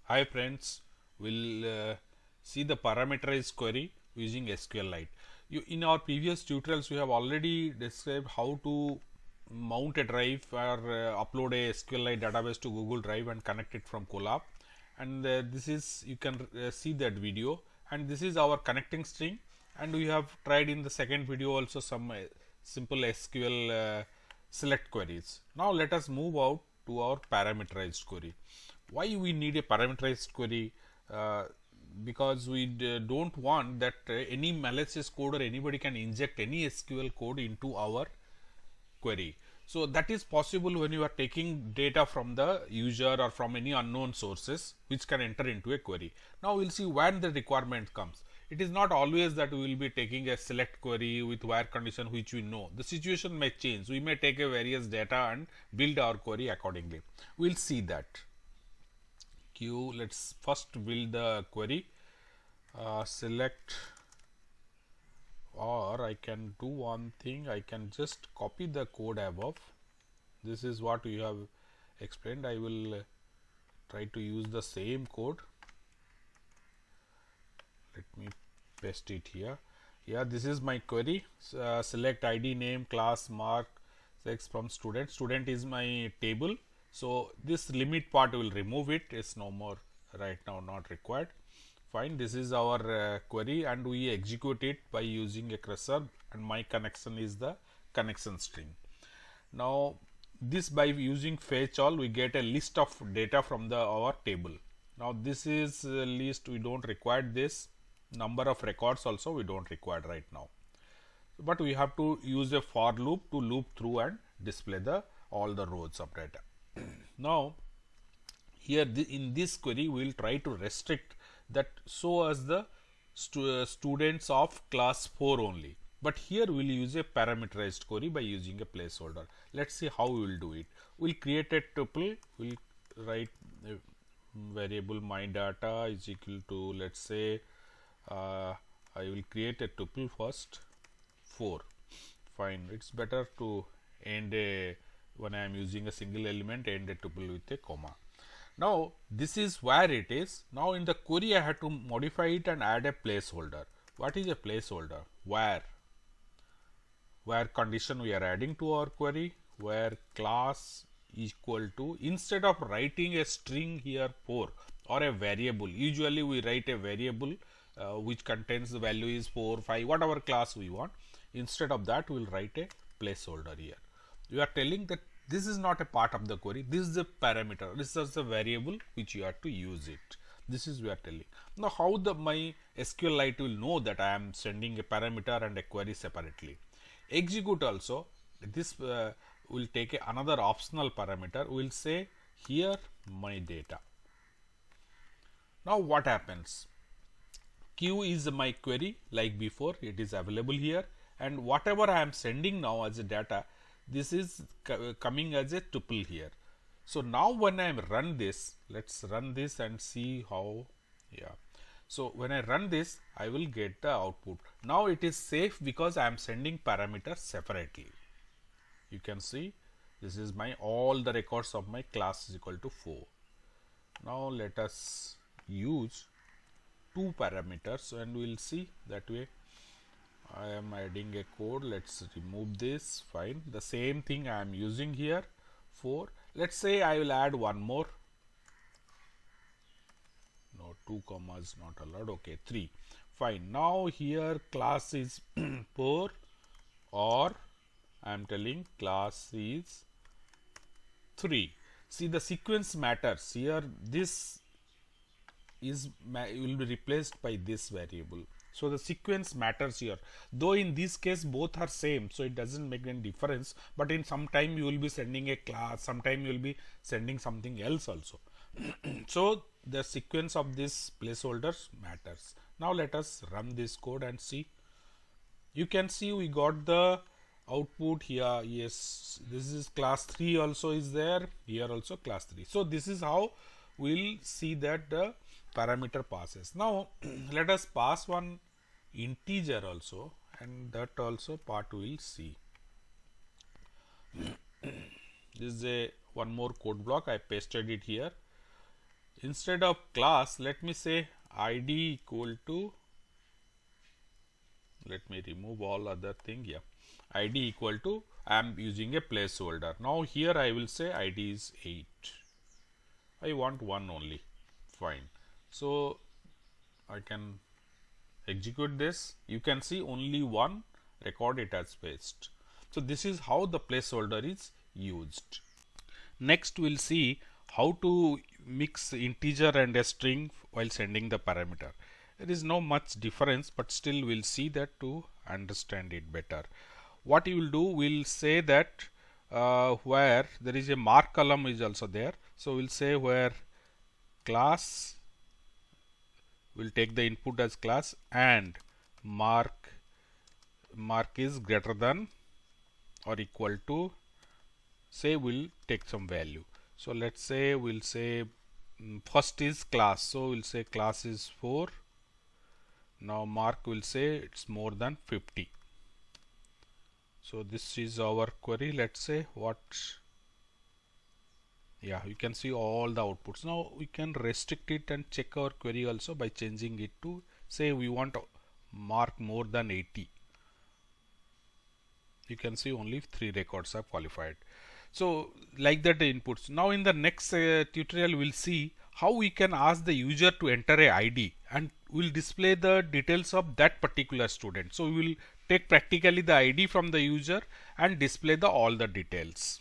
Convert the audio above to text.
Hi friends, we'll see the parameterized query using SQLite. In our previous tutorials, we have already described how to mount a drive or upload a SQLite database to Google Drive and connect it from Colab. And this is, you can see that video, and this is our connecting string. And we have tried in the second video also some simple SQL select queries. Now let us move out to our parameterized query. Why we need a parameterized query? uh, because we don't want that any malicious code or anybody can inject any SQL code into our query. So that is possible when you are taking data from the user or from any unknown sources which can enter into a query. Now we'll see when the requirement comes. It is not always that we will be taking a select query with where condition which we know. The situation may change. We may take a various data and build our query accordingly. We'll see that. Let's first build the query. Select, or I can do one thing, I can just copy the code above. This is what we have explained. I will try to use the same code. Let me paste it here. Yeah, this is my query. Select ID, name, class, mark, sex from student. Student is my table. So this limit part will remove it. It's no more right now, not required. Fine. This is our query, and we execute it by using a cursor, and my connection is the connection string. Now this, by using fetch all, we get a list of data from our table. Now this is list, we don't require this. Number of records also we don't require right now, but we have to use a for loop to loop through and display all the rows of data. Now here in this query we will try to restrict that so as the students of class 4 only, but here we will use a parameterized query by using a placeholder. Let's see how we will do it. We'll create a tuple. We'll write a variable my data is equal to, let's say, I will create a tuple first 4. Fine, it's better to end a, when I am using a single element, end a tuple with a comma. Now this is where it is. Now in the query I have to modify it and add a placeholder. What is a placeholder? Where condition we are adding to our query, where class equal to, instead of writing a string here 4 or a variable, usually we write a variable which contains the value is 4, 5, whatever class we want. Instead of that, we will write a placeholder here. You are telling that this is not a part of the query, this is a parameter, this is a variable which you have to use it. This is we are telling. Now how my SQLite will know that I am sending a parameter and a query separately? Execute also, this will take another optional parameter. We will say here my data. Now what happens? Q is my query like before, it is available here, and whatever I am sending now as a data, this is coming as a tuple here. So now when I run this, let's run this and see how. Yeah, so when I run this, I will get the output. Now it is safe because I am sending parameters separately. You can see this is my all the records of my class is equal to 4. Now let us use 2 parameters and we will see that way. I am adding a code. Let's remove this. Fine, the same thing I am using here 4. Let's say I will add one more. No, 2 commas not allowed. Okay, 3. Fine. Now here class is 4, or I am telling class is 3. See, the sequence matters here. This is will be replaced by this variable. So the sequence matters here, though in this case both are same, so it doesn't make any difference, but in some time you will be sending a class, sometime you will be sending something else also. So the sequence of these placeholders matters. Now let us run this code and see. You can see we got the output here. Yes, this is class 3 also is there, here also class 3. So this is how we'll see that the parameter passes. Now let us pass one integer also, and that also part we will see. This is a one more code block. I pasted it here. instead of class, let me say id equal to, let me remove all other thing, yeah, id equal to, I am using a placeholder. Now here I will say id is 8. I want 1 only, fine. So I can execute this. You can see only 1 record, it as paste. So this is how the placeholder is used. Next we will see how to mix integer and a string while sending the parameter. There is no much difference, but still we will see that to understand it better. What you will do, we will say that where there is a mark column is also there. So we will say where class will take the input as class and mark is greater than or equal to, say we'll take some value. So let's say we'll say first is class, so we'll say class is 4. Now mark will say it's more than 50. So this is our query. Let's say what, yeah, you can see all the outputs. Now we can restrict it and check our query also by changing it to, say we want mark more than 80. You can see only 3 records are qualified. So like that the inputs. Now in the next tutorial we'll see how we can ask the user to enter a ID and we'll display the details of that particular student. So we will take practically the ID from the user and display the all the details.